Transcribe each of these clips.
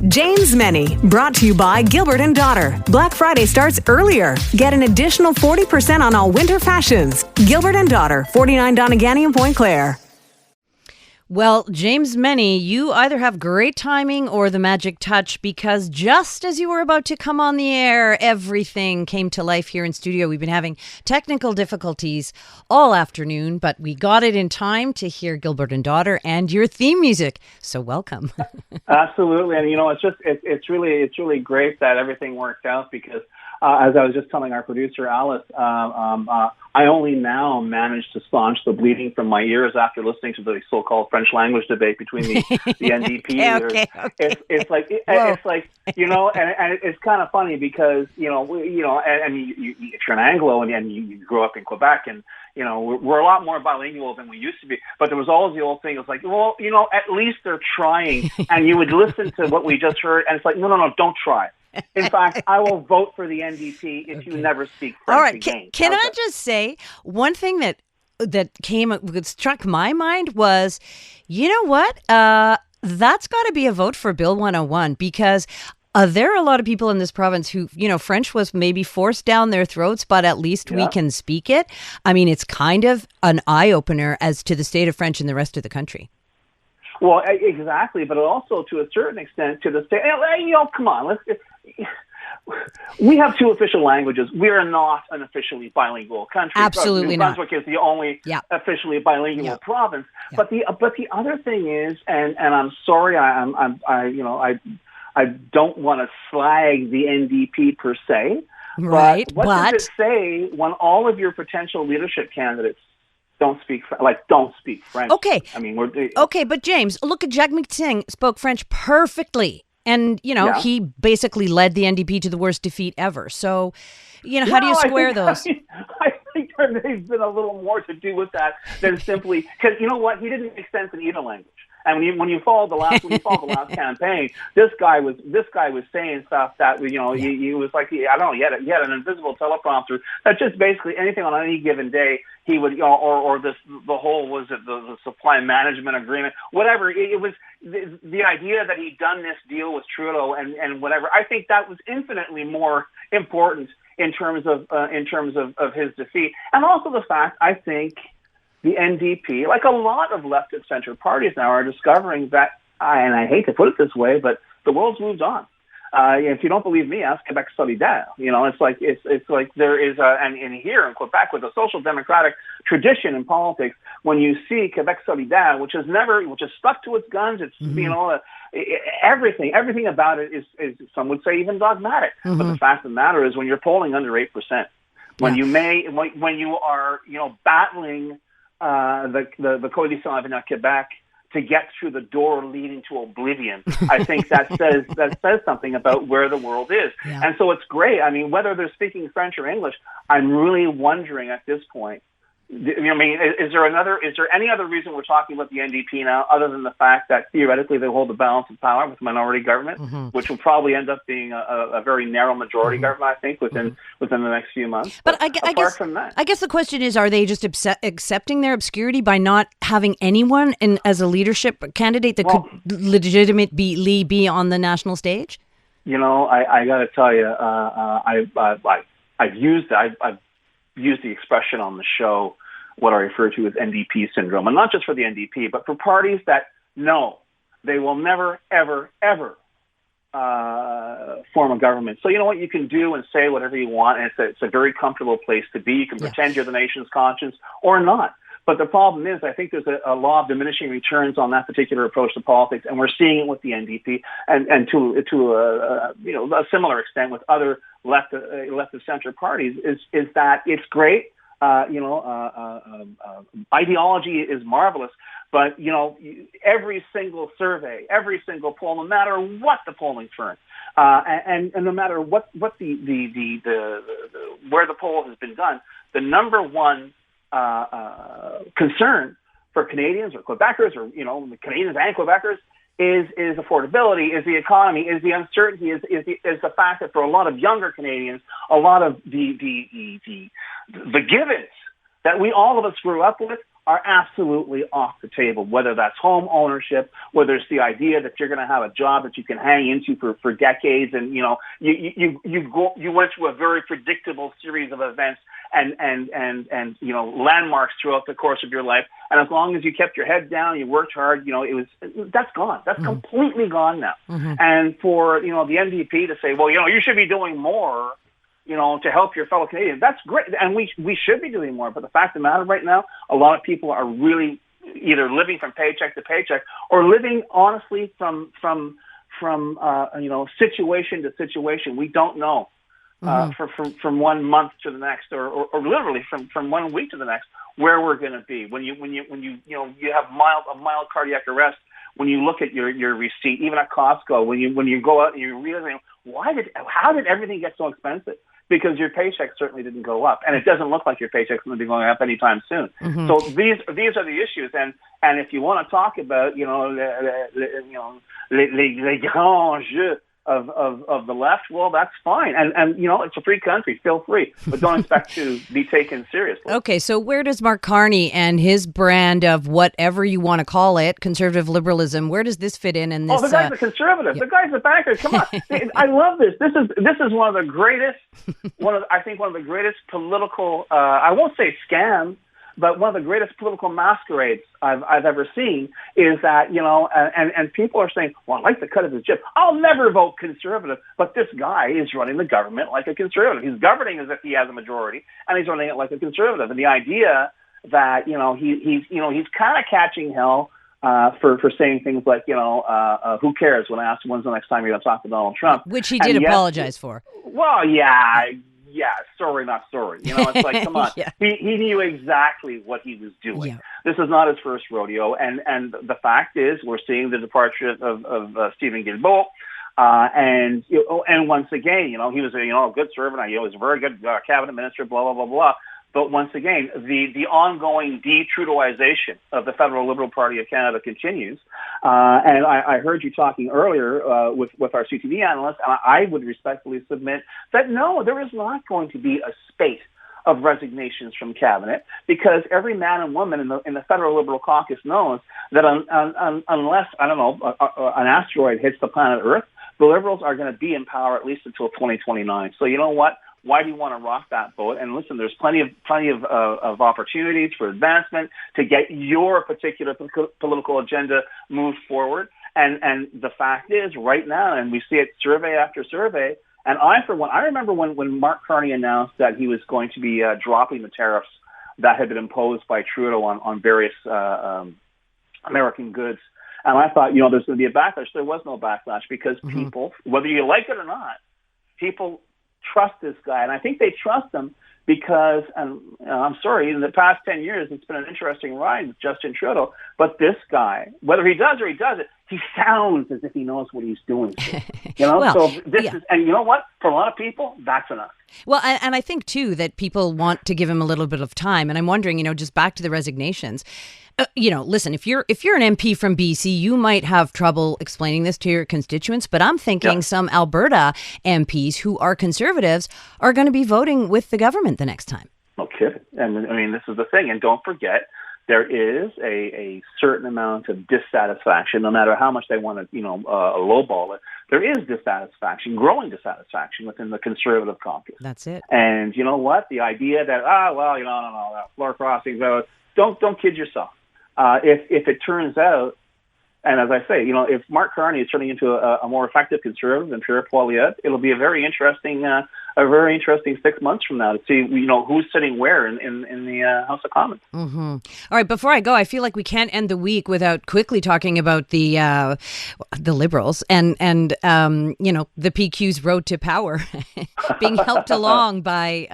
James Mennie, brought to you by Gilbert & Daughter. Black Friday starts earlier. Get an additional 40% on all winter fashions. Gilbert & Daughter, 49 Donneganny in Point Claire. Well, James Mennie, you either have great timing or the magic touch, because just as you were about to come on the air, everything came to life here in studio. We've been having technical difficulties all afternoon, but we got it in time to hear Gilbert & Daughter and your theme music. So welcome. Absolutely. And, it's really great that everything worked out because, as I was just telling our producer, Alice, I only now managed to staunch the bleeding from my ears after listening to the so-called French language debate between the NDP leaders. Okay. It's like and it's kind of funny because if you're an Anglo and you grew up in Quebec and we're a lot more bilingual than we used to be, but there was always the old thing. It was like, at least they're trying, and you would listen to what we just heard, and it's like, no, don't try. In fact, I will vote for the NDP if you never speak French All right. again. Can I just say one thing that struck my mind was, you know what? That's got to be a vote for Bill 101 because there are a lot of people in this province who, French was maybe forced down their throats, but at least we can speak it. I mean, it's kind of an eye-opener as to the state of French in the rest of the country. Well, exactly, but also to a certain extent to the state. Come on, we have two official languages. We are not an officially bilingual country. Absolutely not. New Brunswick is the only officially bilingual province. Yeah. But the other thing is, and I'm sorry, I don't want to slag the NDP per se. Right. But what does it say when all of your potential leadership candidates don't speak French? Okay. I mean, okay, but James, look at Jagmeet Singh spoke French perfectly. And, he basically led the NDP to the worst defeat ever. So, how do you square those? I think there's been a little more to do with that than simply because you know what, he didn't make sense in either language. And when you follow the last campaign, this guy was saying stuff that he was like he had an invisible teleprompter that just basically anything on any given day he would the supply management agreement, whatever it was, the idea that he'd done this deal with Trudeau and whatever. I think that was infinitely more important in terms of his defeat, and also the fact I think the NDP, like a lot of left and center parties now, are discovering that, and I hate to put it this way, but the world's moved on. If you don't believe me, ask Quebec Solidaire. It's like there is and here in Quebec with a social democratic tradition in politics, when you see Quebec Solidaire, which has stuck to its guns, it's everything about it is some would say even dogmatic. But the fact of the matter is, when you're polling under 8%, when you are battling the Coalition Avenir Québec to get through the door leading to oblivion, I think that says something about where the world is. Yeah. And so it's great. I mean, whether they're speaking French or English, I'm really wondering at this point. Is there any other reason we're talking about the NDP now, other than the fact that theoretically they hold the balance of power with minority government, which will probably end up being a very narrow majority government, I think, within the next few months. But I guess the question is, are they just accepting their obscurity by not having anyone as a leadership candidate that could legitimately be on the national stage? I got to tell you, I've used the expression on the show, what I refer to as NDP syndrome, and not just for the NDP, but for parties that know they will never, ever, ever form a government. So you know what, you can do and say whatever you want, and it's a very comfortable place to be. You can pretend you're the nation's conscience or not. But the problem is, I think there's a law of diminishing returns on that particular approach to politics, and we're seeing it with the NDP, and to a similar extent with other left of center parties. Is that it's great. Ideology is marvelous, but every single survey, every single poll, no matter what the polling firm, and no matter what the where the poll has been done, the number one concern for Canadians or Quebecers or Canadians and Quebecers is affordability, is the economy, is the uncertainty, is the fact that for a lot of younger Canadians, a lot of the givens that all of us grew up with are absolutely off the table, whether that's home ownership, whether it's the idea that you're going to have a job that you can hang into for decades, and you went through a very predictable series of events and landmarks throughout the course of your life, and as long as you kept your head down, you worked hard, that's gone. That's completely gone now. And for the NDP to say, well, you should be doing more, to help your fellow Canadians. That's great, and we should be doing more. But the fact of the matter right now, a lot of people are really either living from paycheck to paycheck or living honestly from situation to situation. We don't know from 1 month to the next, or literally from 1 week to the next, where we're going to be. When you have a mild cardiac arrest, when you look at your receipt, even at Costco, when you go out and you realize, how did everything get so expensive? Because your paycheck certainly didn't go up, and it doesn't look like your paycheck's going to be going up anytime soon. So these are the issues, and if you want to talk about les grands jeux of the left, well, that's fine, and it's a free country, feel free, but don't expect to be taken seriously. Okay, so where does Mark Carney and his brand of whatever you want to call it, conservative liberalism, where does this fit in this? Oh, the guy's a conservative. Yeah. The guy's a banker. Come on, I love this. This is one of the greatest, one of the greatest political. I won't say scams, but one of the greatest political masquerades I've ever seen is that, and people are saying, well, I like the cut of his jib. I'll never vote conservative, but this guy is running the government like a conservative. He's governing as if he has a majority, and he's running it like a conservative. And the idea that, he's kind of catching hell for saying things like, who cares, when I asked when's the next time you're going to talk to Donald Trump. Which he did apologize for. Well, yeah, sorry, not sorry. It's like, come on. Yeah. He knew exactly what he was doing. Yeah. This is not his first rodeo. And the fact is, we're seeing the departure of Stephen Guilbeault. And once again, he was a good servant. He was a very good cabinet minister, blah, blah, blah, blah. But once again, the ongoing de-Trudeauization of the Federal Liberal Party of Canada continues. And I heard you talking earlier with our CTV analyst, and I would respectfully submit that no, there is not going to be a spate of resignations from cabinet, because every man and woman in the Federal Liberal Caucus knows that unless, an asteroid hits the planet Earth, the Liberals are going to be in power at least until 2029. So you know what? Why do you want to rock that boat? And listen, there's plenty of opportunities for advancement to get your particular political agenda moved forward. And the fact is, right now, and we see it survey after survey, and I remember when Mark Carney announced that he was going to be dropping the tariffs that had been imposed by Trudeau on various American goods. And I thought, there's going to be a backlash. There was no backlash, because people, whether you like it or not, people trust this guy. And I think they trust him because, and I'm sorry, in the past 10 years, it's been an interesting ride with Justin Trudeau. But this guy, whether he does or he doesn't, he sounds as if he knows what he's doing. Well, so this is, and you know what? For a lot of people, that's enough. Well, and I think, too, that people want to give him a little bit of time. And I'm wondering, just back to the resignations. Listen, if you're an MP from BC, you might have trouble explaining this to your constituents, but I'm thinking some Alberta MPs who are conservatives are going to be voting with the government the next time. No kidding. And this is the thing. And don't forget, there is a certain amount of dissatisfaction, no matter how much they want to, lowball it. There is dissatisfaction, growing dissatisfaction within the Conservative caucus. That's it. And you know what? The idea that, floor crossings, don't kid yourself. If it turns out, and as I say, if Mark Carney is turning into a more effective conservative than Pierre Poilievre, it'll be a very interesting 6 months from now to see, who's sitting where in the House of Commons. Mm-hmm. All right, before I go, I feel like we can't end the week without quickly talking about the Liberals and the PQ's road to power being helped along by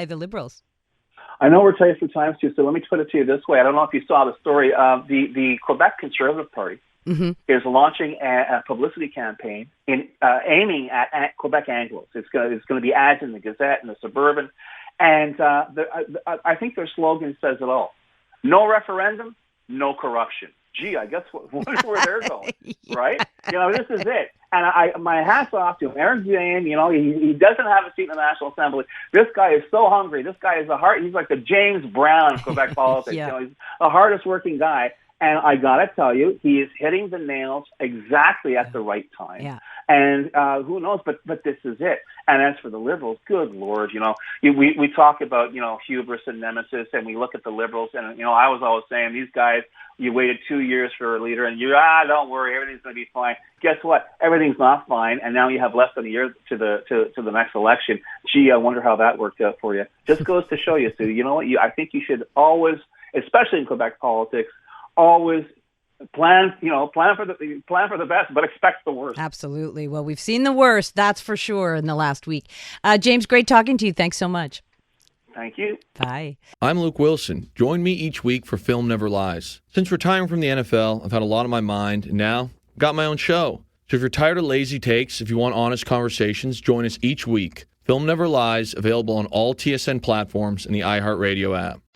the Liberals. I know we're tight for time, too, so let me put it to you this way. I don't know if you saw the story. The Quebec Conservative Party is launching a publicity campaign aiming at Quebec Anglos. It's going to be ads in the Gazette and the Suburban. And I think their slogan says it all. No referendum, no corruption. gee, I guess wonder where they're going, right? This is it. And my hat's off to him. Aaron Jane, he doesn't have a seat in the National Assembly. This guy is so hungry. This guy is he's like the James Brown of Quebec politics. Yeah. He's the hardest working guy. And I got to tell you, he is hitting the nails exactly at the right time. Yeah. And who knows, but this is it. And as for the Liberals, good Lord, we talk about, hubris and nemesis, and we look at the Liberals, and, I was always saying, these guys, you waited 2 years for a leader, and don't worry, everything's going to be fine. Guess what? Everything's not fine, and now you have less than a year to the next election. Gee, I wonder how that worked out for you. Just goes to show you, Sue, you know what? I think you should always, especially in Quebec politics, always plan for the best, but expect the worst. Absolutely. Well, we've seen the worst, that's for sure, in the last week. James, great talking to you. Thanks so much. Thank you. Bye. I'm Luke Wilson. Join me each week for Film Never Lies. Since retiring from the NFL, I've had a lot on my mind, and now I've got my own show. So if you're tired of lazy takes, if you want honest conversations, join us each week. Film Never Lies, available on all TSN platforms and the iHeartRadio app.